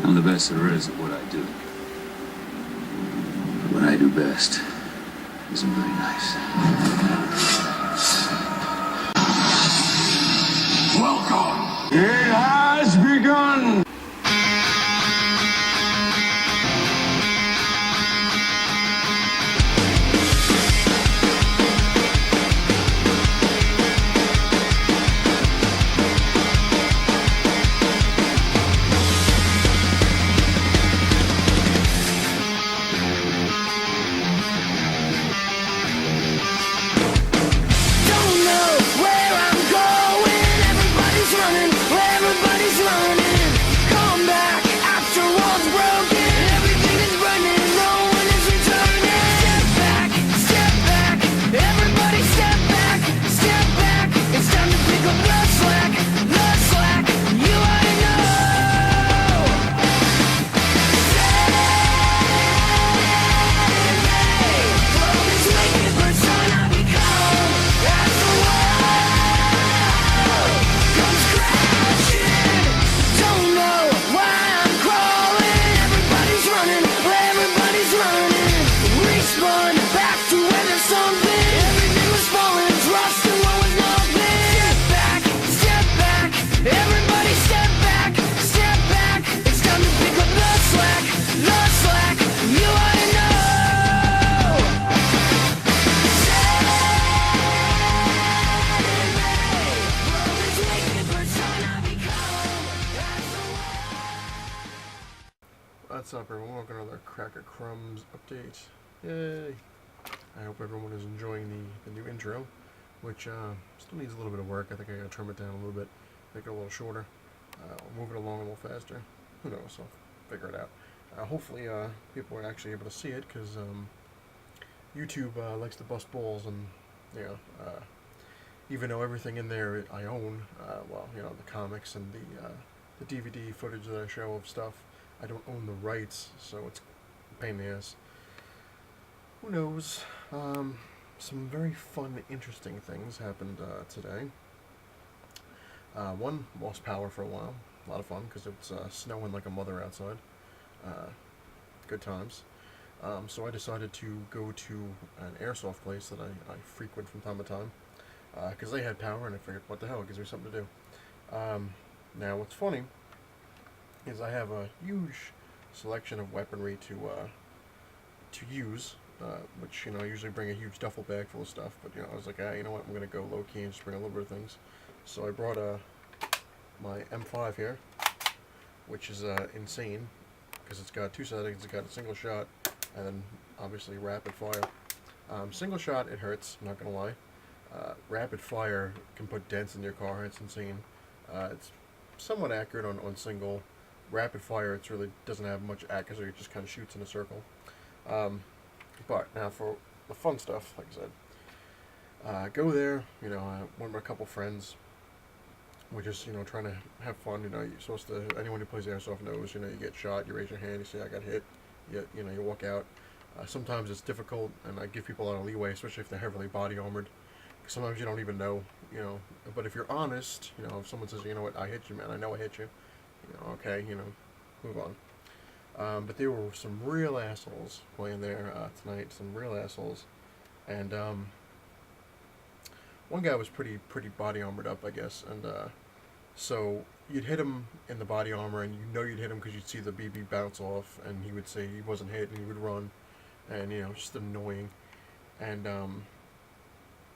I'm the best there is at what I do. But what I do best isn't very nice. Welcome! It has begun! What's up, everyone? Welcome to another Cracker Crumbs update. Yay! I hope everyone is enjoying the new intro, which still needs a little bit of work. I think I gotta trim it down a little bit, make it a little shorter, move it along a little faster. Who knows? I'll figure it out. Hopefully, people are actually able to see it, because YouTube likes to bust balls, and even though everything in there I own, well, the comics and the DVD footage that I show of stuff, I don't own the rights, so it's a pain in the ass. Who knows? Some very fun, interesting things happened today. One, lost power for a while. A lot of fun, because it's snowing like a mother outside. Good times. So I decided to go to an airsoft place that I frequent from time to time, because they had power, and I figured, what the hell, it gives me something to do. Now, what's funny is I have a huge selection of weaponry to use, which, I usually bring a huge duffel bag full of stuff, but, I was like, you know what, I'm going to go low-key and just bring a little bit of things. So I brought my M5 here, which is insane, because it's got two settings. It's got a single shot, and then, obviously, rapid fire. Single shot, it hurts, I'm not going to lie. Rapid fire can put dents in your car, it's insane. It's somewhat accurate on single. Rapid fire, it really doesn't have much accuracy, it just kind of shoots in a circle. But now for the fun stuff, like I said, go there, I went with a couple friends. We're just, trying to have fun. You're supposed to, anyone who plays airsoft knows, you get shot, you raise your hand, you say, I got hit, you walk out. Sometimes it's difficult, and I give people a lot of leeway, especially if they're heavily body armored. Sometimes you don't even know, but if you're honest, if someone says, you know what, I hit you, man, I know I hit you, okay, move on. But there were some real assholes playing there tonight, some real assholes, and one guy was pretty body armored up, I guess, and so you'd hit him in the body armor, and you'd hit him because you'd see the BB bounce off, and he would say he wasn't hit, and he would run, and just annoying, and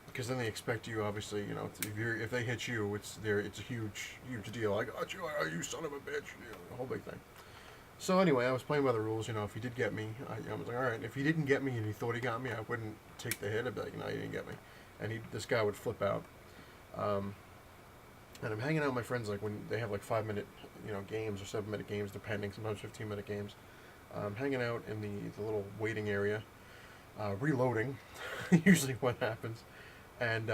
because then they expect you, obviously, if they hit you, it's a huge deal. I got you, you son of a bitch, the whole big thing. So anyway, I was playing by the rules. If he did get me, I was like, all right. If he didn't get me and he thought he got me, I wouldn't take the hit. I'd be like, no, you didn't get me. And this guy would flip out. And I'm hanging out with my friends, like when they have like 5-minute, games or 7-minute games, depending. Sometimes 15-minute games. Hanging out in the little waiting area, reloading. Usually what happens. And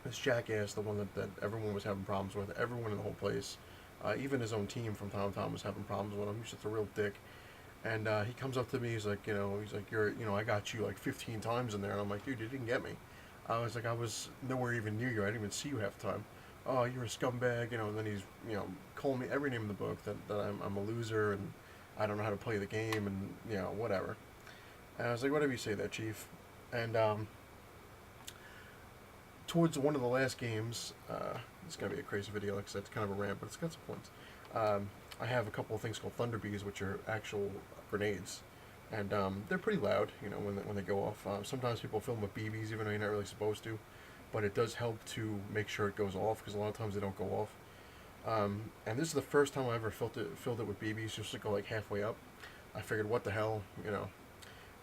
this jackass, the one that everyone was having problems with, everyone in the whole place, even his own team from time to time was having problems with him. He's just a real dick. And he comes up to me, he's like, you're, I got you like 15 times in there. And I'm like, dude, you didn't get me. I was like, I was nowhere even near you. I didn't even see you half the time. oh, you're a scumbag, and then he's, calling me every name in the book that I'm a loser and I don't know how to play the game and, whatever. And I was like, whatever you say there, Chief. And towards one of the last games, it's going to be a crazy video, like I said, it's kind of a rant, but it's got some points. I have a couple of things called Thunder Bees, which are actual grenades. And they're pretty loud, when they go off. Sometimes people fill them with BBs, even though you're not really supposed to. But it does help to make sure it goes off, because a lot of times they don't go off. And this is the first time I ever filled it with BBs, just to go like halfway up. I figured, what the hell.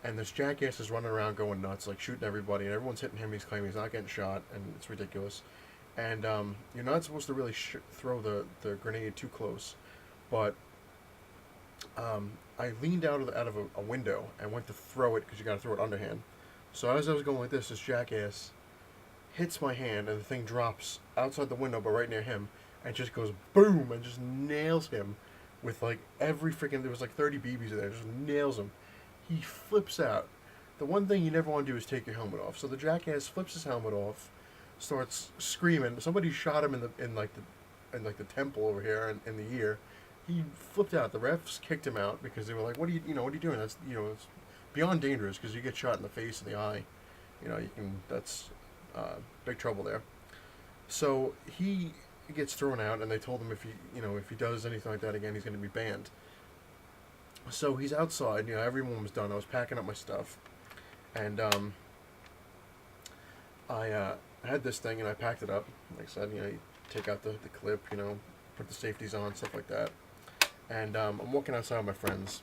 And this jackass is running around going nuts, like shooting everybody, and everyone's hitting him. He's claiming he's not getting shot, and it's ridiculous. And you're not supposed to really throw the grenade too close, but I leaned out of a window and went to throw it, because you got to throw it underhand. So as I was going like this jackass hits my hand, and the thing drops outside the window, but right near him, and just goes boom, and just nails him with like every freaking. There was like 30 BBs in there, just nails him. He flips out. The one thing you never want to do is take your helmet off. So the jackass flips his helmet off, starts screaming. Somebody shot him in the temple over here in the ear. He flipped out. The refs kicked him out because they were like, "What are you doing? That's it's beyond dangerous, because you get shot in the face and the eye. That's big trouble there." So he gets thrown out, and they told him if he does anything like that again, he's going to be banned. So he's outside. Everyone was done. I was packing up my stuff, and I had this thing, and I packed it up. Like I said, you take out the clip, put the safeties on, stuff like that. And I'm walking outside with my friends,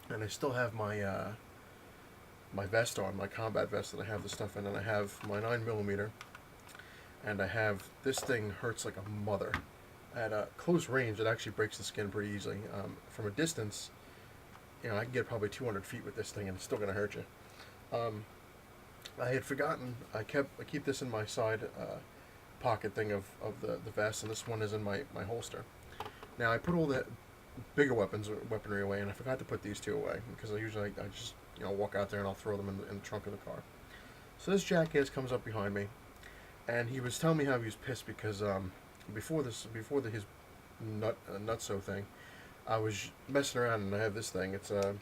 and I still have my vest on, my combat vest that I have the stuff in, and I have my 9mm, and I have this thing hurts like a mother. At close range, it actually breaks the skin pretty easily. From a distance, I can get probably 200 feet with this thing, and it's still going to hurt you. I had forgotten. I keep this in my side pocket thing of the vest, and this one is in my holster. Now I put all the bigger weaponry away, and I forgot to put these two away, because I just walk out there and I'll throw them in the trunk of the car. So this jackass comes up behind me, and he was telling me how he was pissed because before his nutso thing, I was messing around, and I have this thing. It's one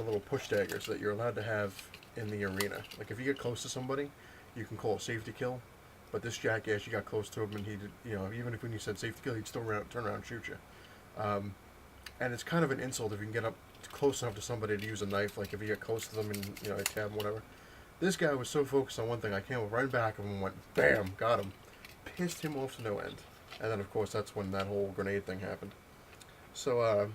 of the little push daggers that you're allowed to have in the arena. Like if you get close to somebody, you can call a safety kill. But this jackass, you got close to him, and he did, even if when you said safety kill, he'd still turn around and shoot you. And it's kind of an insult if you can get up close enough to somebody to use a knife. Like if you get close to them and stab them, whatever. This guy was so focused on one thing, I came up right back of him and went, bam, got him. Pissed him off to no end. And then, of course, that's when that whole grenade thing happened. So,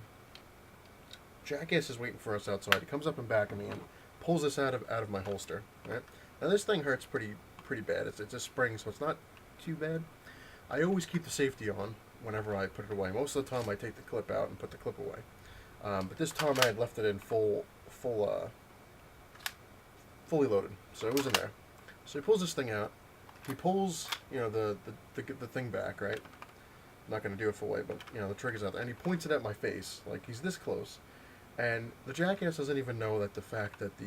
jackass is waiting for us outside. He comes up in back of me and pulls this out of my holster. Right? Now, this thing hurts pretty bad. It's a spring, so it's not too bad. I always keep the safety on whenever I put it away. Most of the time, I take the clip out and put the clip away. But this time, I had left it in fully loaded, so it was in there. So he pulls this thing out. He pulls, the thing back, right? I'm not going to do it full way, but, the trigger's out there. And he points it at my face, like he's this close. And the jackass doesn't even know that the fact that the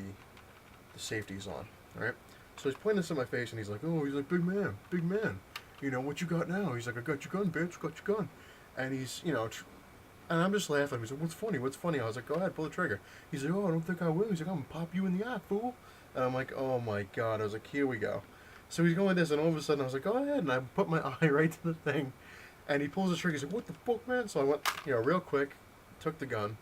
safety's on, right? So he's pointing this at my face, and he's like, big man. What you got now? He's like, I got your gun, bitch, got your gun. And he's, and I'm just laughing. He's like, what's funny? I was like, go ahead, pull the trigger. He's like, oh, I don't think I will. He's like, I'm going to pop you in the eye, fool. And I'm like, oh my God. I was like, here we go. So he's going like this, and all of a sudden I was like, go ahead. And I put my eye right to the thing. And he pulls the trigger. He's like, what the fuck, man? So I went, real quick, took the gun.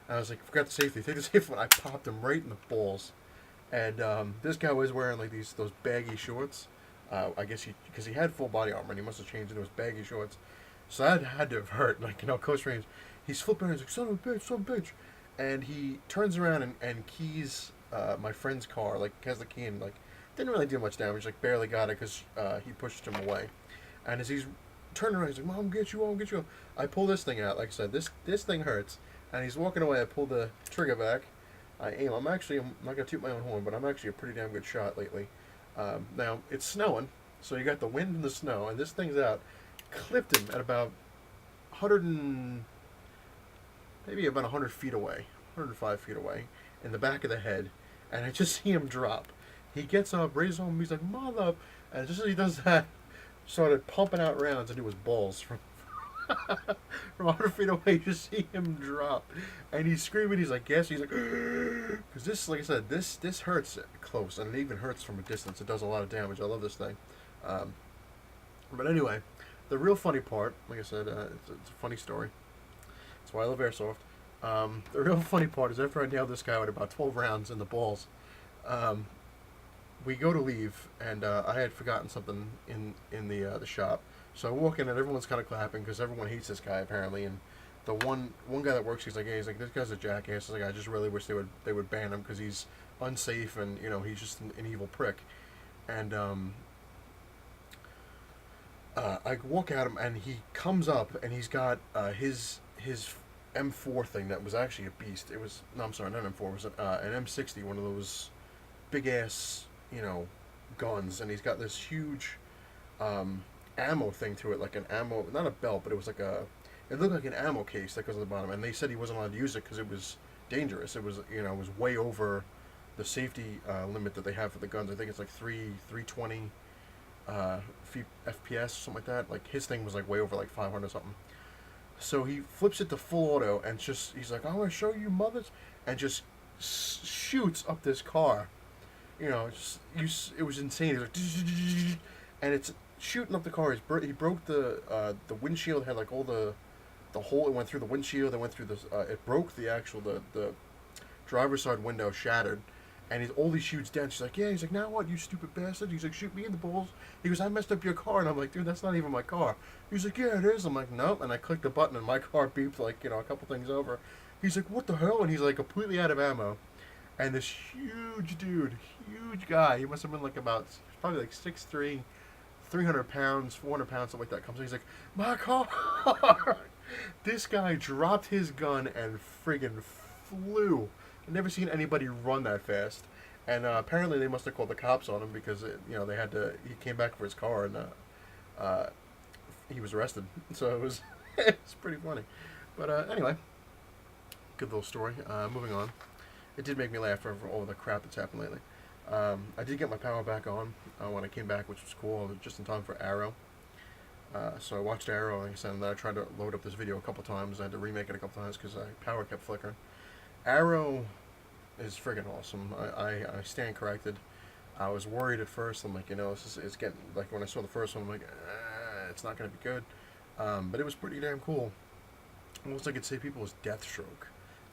And I was like, forgot the safety. Take the safety one. I popped him right in the balls. And this guy was wearing like those baggy shorts. I guess because he had full body armor, and he must have changed into his baggy shorts. So that had to have hurt, close range. He's flipping around, he's like, son of a bitch. And he turns around and keys my friend's car, has the key, and didn't really do much damage, barely got it because he pushed him away. And as he's turning around, he's like, Mom, get you. I pull this thing out, like I said, this thing hurts. And he's walking away, I pull the trigger back. I aim. I'm not going to toot my own horn, but I'm actually a pretty damn good shot lately. Now, it's snowing, so you got the wind and the snow, and this thing's out. Clipped him at about 100 feet away, 105 feet away, in the back of the head, and I just see him drop. He gets up, raises him, he's like, mother, and just as he does that, started pumping out rounds, and it was balls from from 100 feet away. You see him drop, and he's screaming. He's like, "Yes." He's like, because this, like I said, this hurts close, and it even hurts from a distance. It does a lot of damage. I love this thing. Um, but anyway, the real funny part, like I said, it's a funny story. That's why I love airsoft. The real funny part is after I nailed this guy with about 12 rounds in the balls, um, we go to leave, and I had forgotten something in the shop. So I walk in, and everyone's kind of clapping because everyone hates this guy apparently. And the one guy that works, he's like, "Hey, he's like, this guy's a jackass." He's like, "I just really wish they would ban him because he's unsafe and he's just an evil prick." And I walk at him, and he comes up, and he's got his M4 thing that was actually a beast. It was, no, I'm sorry, not M4. It was an M60, one of those big ass guns, and he's got this huge ammo thing to it, like an ammo, not a belt, but it was like it looked like an ammo case that goes on the bottom. And they said he wasn't allowed to use it because it was dangerous. It was it was way over the safety limit that they have for the guns. I think it's like 320 FPS, something like that. Like his thing was like way over like 500 something. So he flips it to full auto, and he's like, "I want to show you mothers," and just shoots up this car. It was insane. He's like, and it's shooting up the car. He broke the windshield. Had like all the hole. It went through the windshield. It went through the. It broke the actual the driver's side window, shattered. And he's all these huge dents. He's like, "Yeah." He's like, "Now what, you stupid bastard?" He's like, "Shoot me in the balls." He goes, "I messed up your car." And I'm like, "Dude, that's not even my car." He's like, "Yeah, it is." I'm like, "Nope." And I clicked the button, and my car beeped like a couple things over. He's like, "What the hell?" And he's like completely out of ammo. And this huge dude, huge guy, he must have been like probably like 6'3", 300 pounds, 400 pounds, something like that, comes in. He's like, "My car!" This guy dropped his gun and friggin' flew. I've never seen anybody run that fast. And apparently they must have called the cops on him because they had to. He came back for his car, and uh, he was arrested. So it was it's pretty funny. But anyway, good little story. Moving on. It did make me laugh for all the crap that's happened lately. I did get my power back on when I came back, which was cool. Just in time for Arrow. So I watched Arrow, like I said, and then I tried to load up this video a couple times. I had to remake it a couple times because power kept flickering. Arrow is friggin' awesome. I stand corrected. I was worried at first. I'm like, it's getting, like when I saw the first one, I'm like, it's not going to be good. But it was pretty damn cool. Almost I could say people was Deathstroke.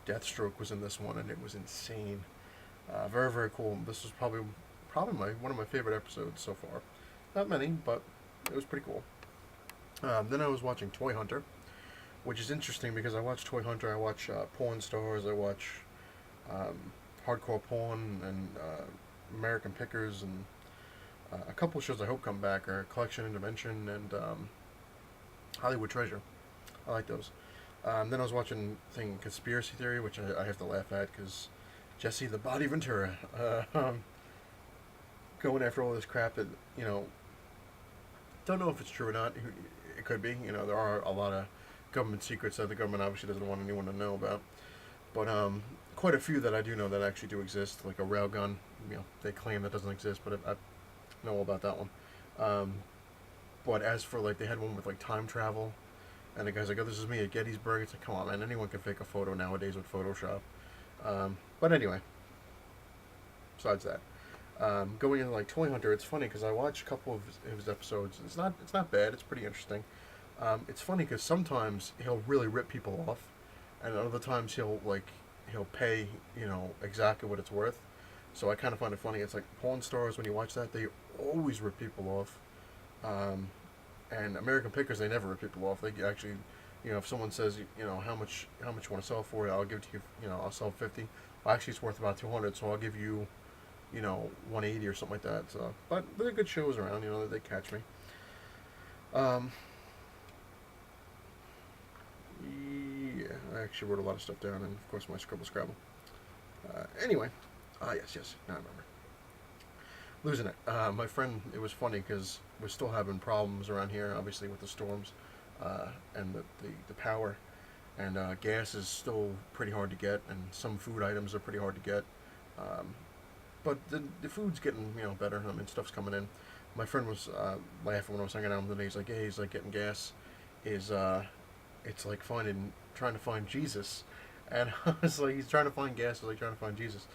Deathstroke was in this one, and it was insane. Very, very cool. This was probably one of my favorite episodes so far. Not many, but it was pretty cool. Then I was watching Toy Hunter, which is interesting because I watch Toy Hunter, I watch porn stars, I watch hardcore porn and American Pickers, and a couple shows I hope come back are Collection and Dimension and Hollywood Treasure. I like those. Then I was watching Conspiracy Theory, which I have to laugh at because Jesse the Body Ventura going after all this crap that don't know if it's true or not. It could be. There are a lot of government secrets that the government obviously doesn't want anyone to know about. But quite a few that I do know that actually do exist, like a railgun. They claim that doesn't exist, but I know all about that one. But as for they had one with time travel, and the guy's like, "Oh, this is me at Gettysburg." It's like, come on, man, anyone can fake a photo nowadays with Photoshop. But anyway, besides that, going into Toy Hunter, it's funny because I watched a couple of his episodes. It's not bad. It's pretty interesting. It's funny because sometimes he'll really rip people off, and other times he'll pay exactly what it's worth. So I kind of find it funny. It's like porn stars, when you watch that, they always rip people off. And American Pickers, they never rip people off. They actually, if someone says, how much you want to sell for it, I'll give it to you. I'll sell 50. Well, actually, it's worth about 200, so I'll give you 180 or something like that. So, but they're good shows around. They catch me. Yeah, I actually wrote a lot of stuff down, and of course my scribble scrabble. Anyway, yes, now I remember. Losing it. My friend, it was funny because we're still having problems around here, obviously with the storms, and the power, and gas is still pretty hard to get, and some food items are pretty hard to get. But the food's getting better. I mean, stuff's coming in. my friend was laughing when I was hanging out with him. He's like, "Yeah, he's like getting gas is it's like trying to find Jesus," and I was like, "He's trying to find gas, is like trying to find Jesus."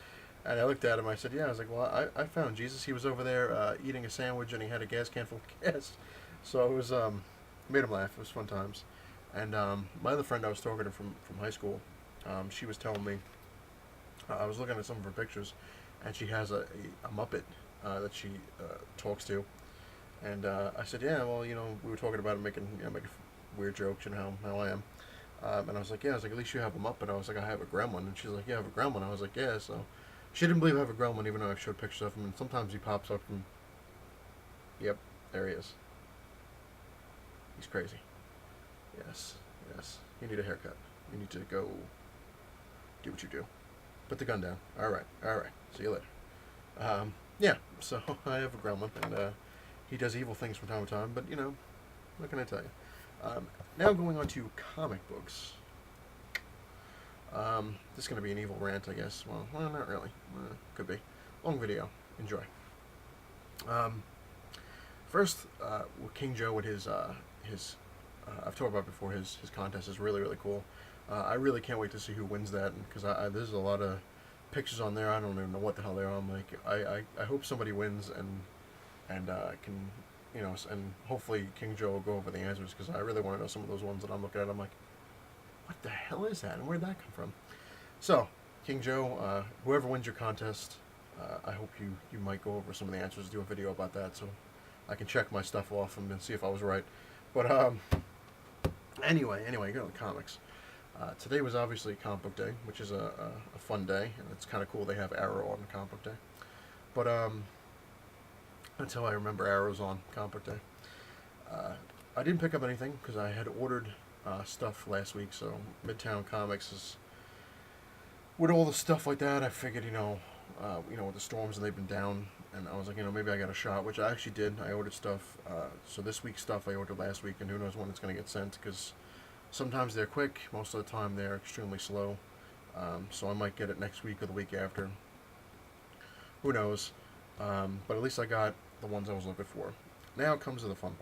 And I looked at him. I said, "Yeah." I was like, "Well, I found Jesus. He was over there eating a sandwich, and he had a gas can full of gas." So it was made him laugh. It was fun times. And my other friend I was talking to from high school, she was telling me I was looking at some of her pictures, and she has a Muppet that she talks to. And I said, "Yeah, well, we were talking about it, making weird jokes, how I am." And I was like, "Yeah," I was like, "At least you have a Muppet." I was like, "I have a gremlin," and she's like, "Yeah, I have a gremlin." I was like, "Yeah." So she didn't believe I have a gremlin, even though I've showed pictures of him. And sometimes he pops up from. Yep, there he is. He's crazy. Yes, yes. You need a haircut. You need to go do what you do. Put the gun down. All right, all right. See you later. Yeah. So I have a gremlin, and he does evil things from time to time. But what can I tell you? Now going on to comic books. This is going to be an evil rant, I guess. Well, not really. Could be. Long video. Enjoy. Um, First, with King Joe with his I've talked about before. His contest is really really cool. I really can't wait to see who wins that because there's a lot of pictures on there. I don't even know what the hell they are. I'm like, I hope somebody wins and can and hopefully King Joe will go over the answers because I really want to know some of those ones that I'm looking at. I'm like, what the hell is that and where'd that come from? So King Joe, whoever wins your contest, I hope you might go over some of the answers, do a video about that so I can check my stuff off and see if I was right. But anyway, go to the comics. Today was obviously comic book day, which is a fun day, and it's kind of cool they have Arrow on comic book day. But that's how I remember Arrow's on comic book day. I didn't pick up anything because I had ordered stuff last week, so Midtown Comics is with all the stuff like that. I figured, with the storms and they've been down, and I was like, maybe I got a shot, which I actually did. I ordered stuff. So this week's stuff I ordered last week, and who knows when it's going to get sent because sometimes they're quick, most of the time they're extremely slow. So I might get it next week or the week after. Who knows? But at least I got the ones I was looking for. Now comes to the fun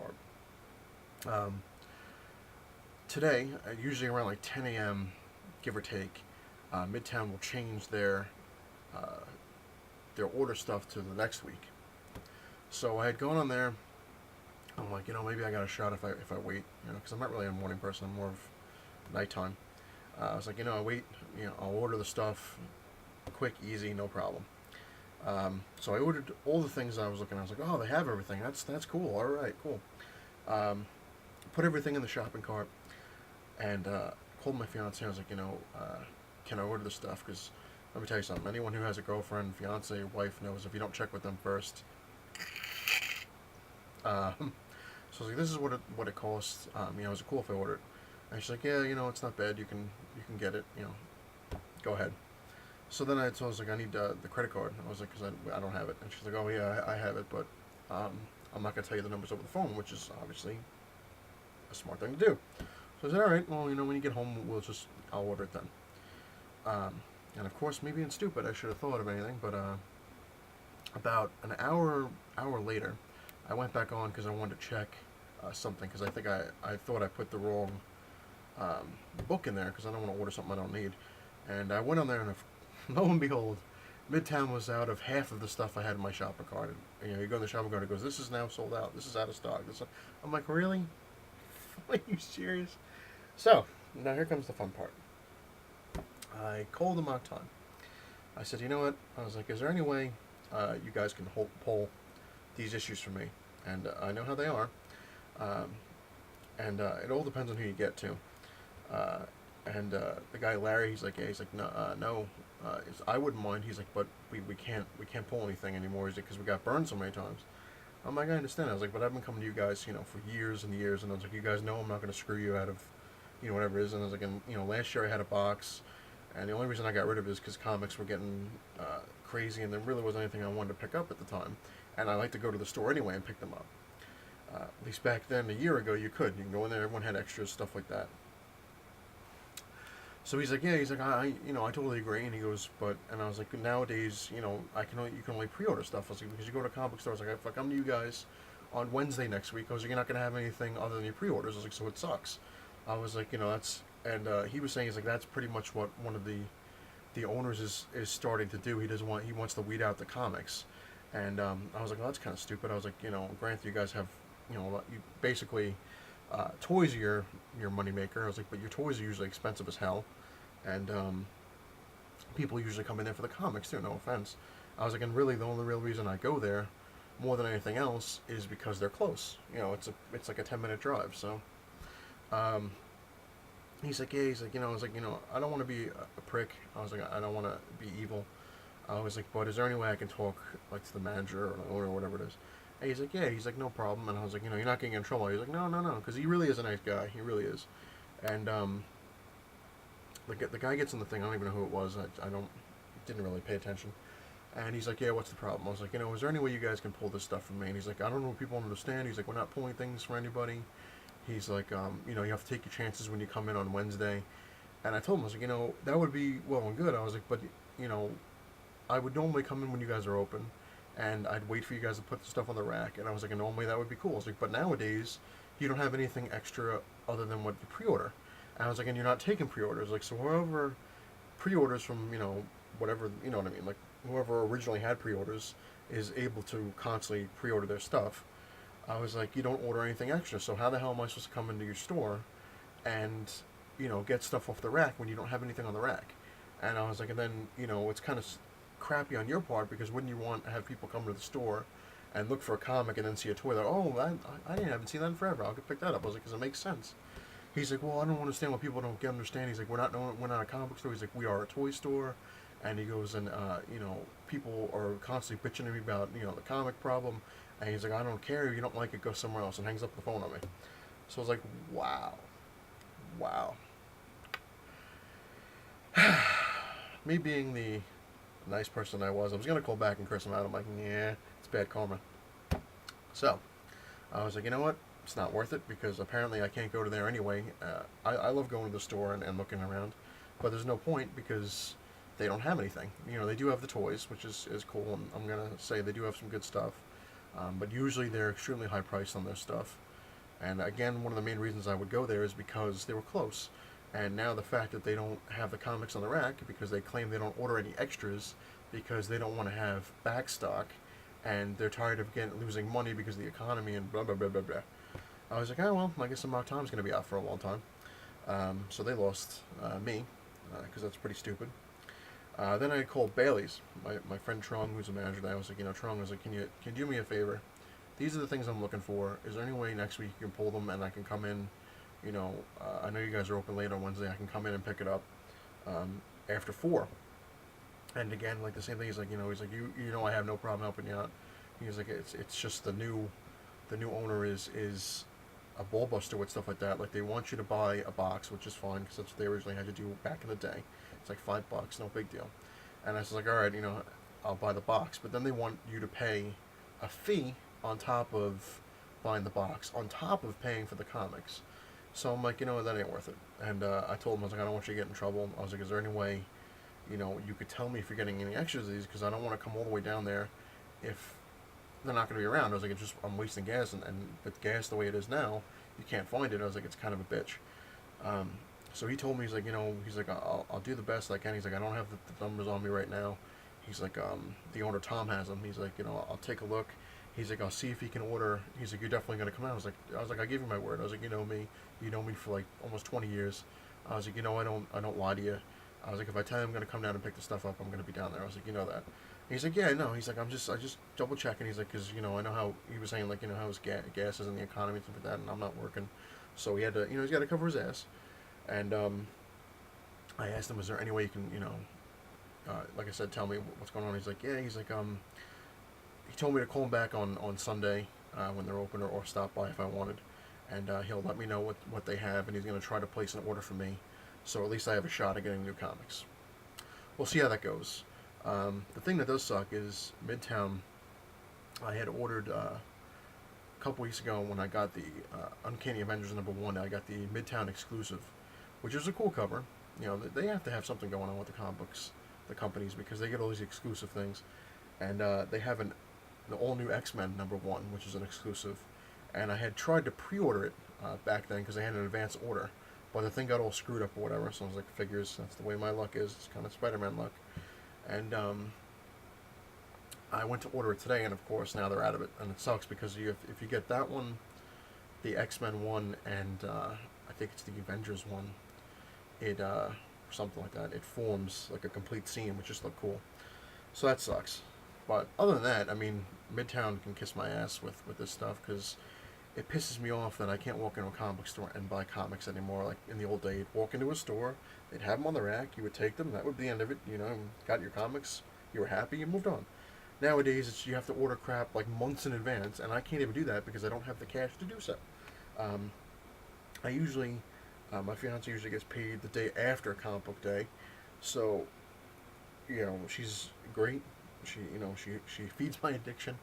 part. Today, usually around like 10 a.m., give or take, Midtown will change their order stuff to the next week. So I had gone on there. I'm like, maybe I got a shot if I wait, because I'm not really a morning person. I'm more of nighttime. I was like, I wait. I'll order the stuff, quick, easy, no problem. So I ordered all the things I was looking at. I was like, oh, they have everything. That's cool. All right, cool. Put everything in the shopping cart and called my fiance. I was like, can I order the stuff? Because let me tell you something. Anyone who has a girlfriend, fiance, wife knows if you don't check with them first. So I was like, this is what it costs. Is it cool if I order it? And she's like, yeah, it's not bad. You can get it. Go ahead. So then I was like, I need the credit card. I was like, because I don't have it. And she's like, oh yeah, I have it, but I'm not gonna tell you the numbers over the phone, which is obviously a smart thing to do. So I said, all right, well, when you get home, I'll order it then. And of course, me being stupid, I should have thought of anything, but about an hour later, I went back on because I wanted to check something because I think I thought I put the wrong book in there because I don't want to order something I don't need. And I went on there and lo and behold, Midtown was out of half of the stuff I had in my shopping cart. And, you go in the shopping cart and it goes, this is now sold out. This is out of stock. I'm like, really? Are you serious? So, now here comes the fun part. I called them out time. I said, you know what? I was like, is there any way you guys can pull these issues for me? And I know how they are. And it all depends on who you get to. And the guy Larry, he's like, no, I wouldn't mind. He's like, but we can't pull anything anymore. He's like, because we got burned so many times. I'm like, I understand. I was like, but I've been coming to you guys, for years and years, and I was like, you guys know I'm not going to screw you out of, whatever it is. And I was like, and last year I had a box, and the only reason I got rid of it is because comics were getting crazy, and there really wasn't anything I wanted to pick up at the time, and I like to go to the store anyway and pick them up. At least back then, a year ago, you can go in there. Everyone had extras, stuff like that. So he's like, yeah, he's like, I totally agree. And he goes, and I was like, nowadays, you can only pre-order stuff. I was like, because you go to comic book stores, like, if I come to you guys on Wednesday next week, I was like, you're not gonna have anything other than your pre-orders. I was like, so it sucks. I was like, and he was saying, he's like, that's pretty much what one of the owners is starting to do. He wants to weed out the comics, and I was like, well, that's kind of stupid. I was like, granted, you guys have, you basically, toys are your moneymaker. I was like, but your toys are usually expensive as hell, and people usually come in there for the comics too. No offense. I was like, and really, the only real reason I go there, more than anything else, is because they're close. It's like a 10-minute drive. So, um, he's like, yeah, he's like, I was like, I don't want to be a prick. I was like, I don't want to be evil. I was like, but is there any way I can talk like to the manager or the owner or whatever it is? And he's like, yeah. He's like, no problem. And I was like, you're not getting in trouble. He's like, no, no, no, because he really is a nice guy. He really is. And the guy gets in the thing. I don't even know who it was. I didn't really pay attention. And he's like, yeah, what's the problem? I was like, is there any way you guys can pull this stuff from me? And he's like, I don't know if people understand. He's like, we're not pulling things for anybody. He's like, you have to take your chances when you come in on Wednesday. And I told him, I was like, that would be well and good. I was like, but, you know, I would normally come in when you guys are open, and I'd wait for you guys to put the stuff on the rack. And I was like, and normally that would be cool. I was like, but nowadays, you don't have anything extra other than what you pre-order. And I was like, and you're not taking pre-orders. Like, so whoever pre-orders from, whatever, you know what I mean? Like, whoever originally had pre-orders is able to constantly pre-order their stuff. I was like, you don't order anything extra, so how the hell am I supposed to come into your store and, get stuff off the rack when you don't have anything on the rack? And I was like, and then, it's kind of crappy on your part, because wouldn't you want to have people come to the store and look for a comic and then see a toy? They're, oh, I haven't seen that in forever. I'll pick that up. I was like, because it makes sense. He's like, well, I don't understand what people don't understand. He's like, we're not a comic book store. He's like, we are a toy store. And he goes, and people are constantly bitching to me about the comic problem. And he's like, I don't care if you don't like it, go somewhere else, and hangs up the phone on me. So I was like, wow. Me being the nice person I was gonna call back and curse him out. I'm like, yeah, it's bad karma. So I was like, you know what? It's not worth it, because apparently I can't go to there anyway. I love going to the store and looking around, but there's no point, because they don't have anything. They do have the toys, which is cool, and I'm gonna say they do have some good stuff, but usually they're extremely high priced on their stuff. And again, one of the main reasons I would go there is because they were close. And now the fact that they don't have the comics on the rack, because they claim they don't order any extras because they don't want to have back stock, and they're tired of losing money because of the economy and blah blah blah blah blah. I was like, oh well, I guess Mark Tom's going to be out for a long time. So they lost me, because that's pretty stupid. Then I called Bailey's, my friend Trong, who's a manager there. I was like, Trong, I was like, can you do me a favor? These are the things I'm looking for. Is there any way next week you can pull them and I can come in? I know you guys are open late on Wednesday. I can come in and pick it up after 4. And again, like the same thing. He's like, he's like, I have no problem helping you out. He's like, it's just the new owner is a ball buster with stuff like that. Like, they want you to buy a box, which is fine, because that's what they originally had to do back in the day. It's like $5, no big deal. And I was like, all right, I'll buy the box. But then they want you to pay a fee on top of buying the box, on top of paying for the comics. So I'm like, that ain't worth it. And I told him, I was like, I don't want you to get in trouble. I was like, is there any way, you could tell me if you're getting any extras of these, because I don't want to come all the way down there if they're not going to be around. I was like, I'm wasting gas, and with gas the way it is now, you can't find it. I was like, it's kind of a bitch. So he told me, he's like, I'll do the best I can. He's like, I don't have the numbers on me right now. He's like, the owner Tom has them. He's like, I'll take a look. He's like, I'll see if he can order. He's like, you're definitely going to come out. I was like, I give you my word. I was like, you know me for like almost 20 years. I was like, I don't lie to you. I was like, if I tell you I'm going to come down and pick the stuff up, I'm going to be down there. I was like, that. And he's like, yeah, no. He's like, I just double checking. He's like, because I know how he was saying, like, how his gas is in the economy and stuff like that, and I'm not working, so he had to, he's got to cover his ass. And I asked him, is there any way you can, like I said, tell me what's going on? He's like, yeah. He's like, he told me to call him back on Sunday when they're open, or stop by if I wanted, and he'll let me know what they have, and he's going to try to place an order for me, so at least I have a shot at getting new comics. We'll see how that goes. The thing that does suck is Midtown. I had ordered a couple weeks ago when I got the Uncanny Avengers #1. I got the Midtown exclusive, which is a cool cover. You know, they have to have something going on with the comic books, the companies, because they get all these exclusive things, and they have the all new X-Men #1, which is an exclusive, and I had tried to pre-order it back then because I had an advance order, but the thing got all screwed up or whatever. So I was like, figures, that's the way my luck is. It's kind of Spider-Man luck, and I went to order it today, and of course now they're out of it, and it sucks because if you get that one, the X-Men one, and I think it's the Avengers one, it something like that. It forms like a complete scene, which just looked cool. So that sucks. But other than that, I mean, Midtown can kiss my ass with this stuff because it pisses me off that I can't walk into a comic book store and buy comics anymore. Like in the old day, you'd walk into a store, they'd have them on the rack, you would take them, that would be the end of it. You know, got your comics, you were happy, you moved on. Nowadays, you have to order crap like months in advance, and I can't even do that because I don't have the cash to do so. Um, I usually, my fiance usually gets paid the day after comic book day, so you know she's great. She feeds my addiction.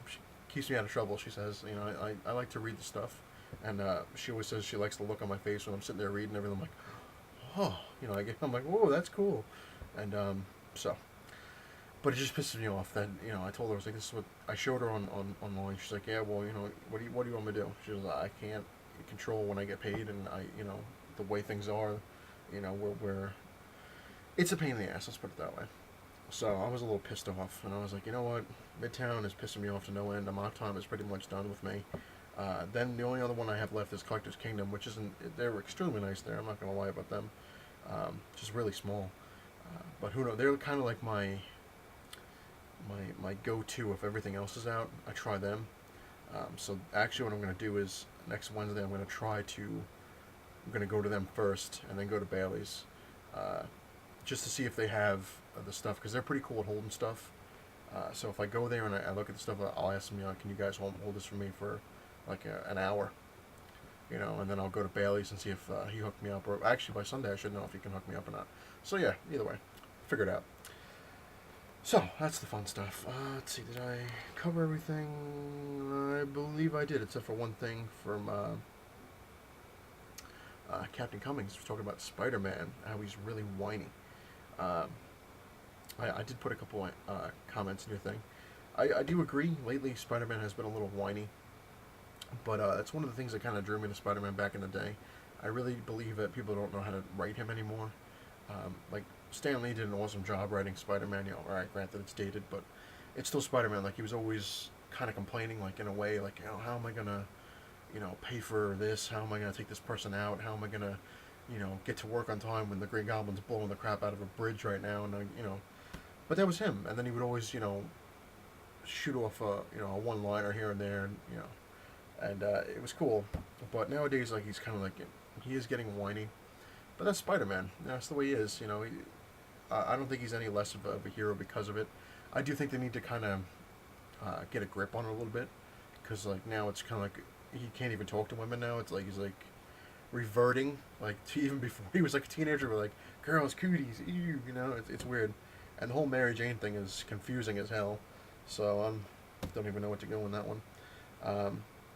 She keeps me out of trouble. She says, you know, I like to read the stuff, and she always says she likes the look on my face when I'm sitting there reading everything. I'm like, oh, you know, I'm like, whoa, that's cool, and so. But it just pisses me off that, you know, I told her, I was like, this is what I showed her online. She's like, yeah, well, you know, what do you want me to do? She was like, I can't control when I get paid, and you know, the way things are, you know, we're it's a pain in the ass. Let's put it that way. So I was a little pissed off, and I was like, you know what, Midtown is pissing me off to no end. Amok Time is pretty much done with me. Then the only other one I have left is Collector's Kingdom, which isn't. They're extremely nice there. I'm not gonna lie about them. Just really small. But who knows? They're kind of like my go-to if everything else is out. I try them. So actually, what I'm gonna do is next Wednesday I'm gonna go to them first, and then go to Bailey's, just to see if they have the stuff because they're pretty cool at holding stuff. So if I go there and I look at the stuff, I'll ask them, you know, can you guys hold this for me for like an hour, you know, and then I'll go to Bailey's and see if he hooked me up, or actually by Sunday I should know if he can hook me up or not. So yeah, either way, figure it out. So that's the fun stuff. Let's see, did I cover everything? I believe I did, except for one thing from Captain Cummings. We're talking about Spider-Man, how he's really whiny. I did put a couple comments in your thing. I do agree. Lately, Spider-Man has been a little whiny, but that's one of the things that kind of drew me to Spider-Man back in the day. I really believe that people don't know how to write him anymore. Like Stan Lee did an awesome job writing Spider-Man. You know, all right, granted it's dated, but it's still Spider-Man. Like he was always kind of complaining, like in a way, like, you know, how am I gonna, you know, pay for this? How am I gonna take this person out? How am I gonna, you know, get to work on time when the Green Goblin's blowing the crap out of a bridge right now? And you know, but that was him. And then he would always, you know, shoot off a one-liner here and there, and you know, and it was cool. But nowadays, like he's kind of like he is getting whiny. But that's Spider-Man. You know, that's the way he is. You know, I don't think he's any less of a hero because of it. I do think they need to kind of get a grip on it a little bit, because like now it's kind of like he can't even talk to women now. It's like he's like reverting, like to even before he was like a teenager, but like girls, cooties, ew, you know, it's weird. And the whole Mary Jane thing is confusing as hell. So don't even know what to go on that one.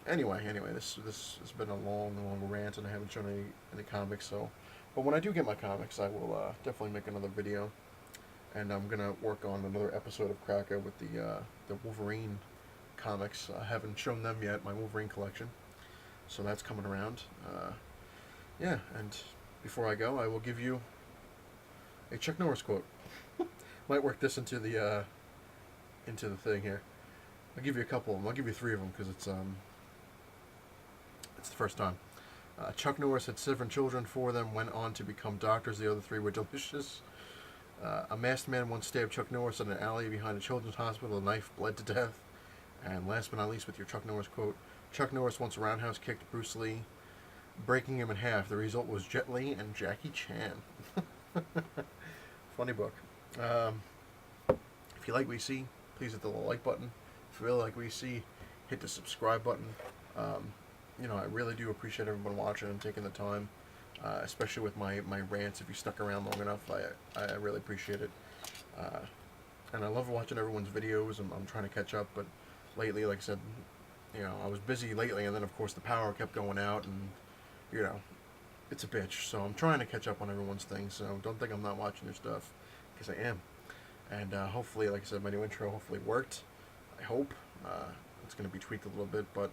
Anyway, this has been a long rant, and I haven't shown any comics. So, but when I do get my comics, I will definitely make another video, and I'm gonna work on another episode of Cracka with the Wolverine comics. I haven't shown them yet, my Wolverine collection, so that's coming around. Yeah, and before I go, I will give you a Chuck Norris quote. Might work this into the thing here. I'll give you a couple of them. I'll give you three of them because it's the first time. Chuck Norris had 7 children. 4 of them went on to become doctors. The other 3 were delicious. A masked man once stabbed Chuck Norris in an alley behind a children's hospital. A knife bled to death. And last but not least, with your Chuck Norris quote, Chuck Norris once roundhouse kicked Bruce Lee, breaking him in half. The result was Jet Li and Jackie Chan. Funny book. If you like what you see, please hit the like button. If you really like what you see, hit the subscribe button. You know, I really do appreciate everyone watching and taking the time, especially with my rants. If you stuck around long enough, I really appreciate it. And I love watching everyone's videos. I'm trying to catch up, but lately, like I said, you know, I was busy lately, and then of course the power kept going out, and you know, it's a bitch. So I'm trying to catch up on everyone's things. So don't think I'm not watching your stuff, because I am. And hopefully, like I said, my new intro hopefully worked. I hope. It's going to be tweaked a little bit, but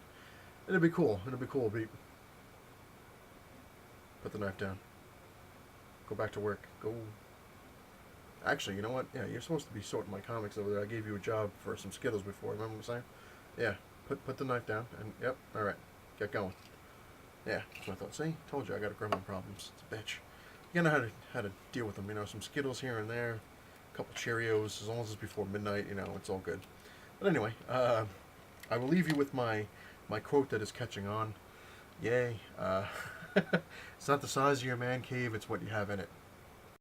it'll be cool. It'll be cool. Put the knife down. Go back to work. Go. Actually, you know what? Yeah, you're supposed to be sorting my comics over there. I gave you a job for some Skittles before. Remember what I'm saying? Yeah. Put the knife down. And yep. All right. Get going. Yeah. That's what I thought. See, told you I got gremlin problems. It's a bitch. You know how to deal with them. You know, some Skittles here and there, a couple Cheerios. As long as it's before midnight, you know, it's all good. But anyway, I will leave you with my quote that is catching on. Yay. It's not the size of your man cave, it's what you have in it.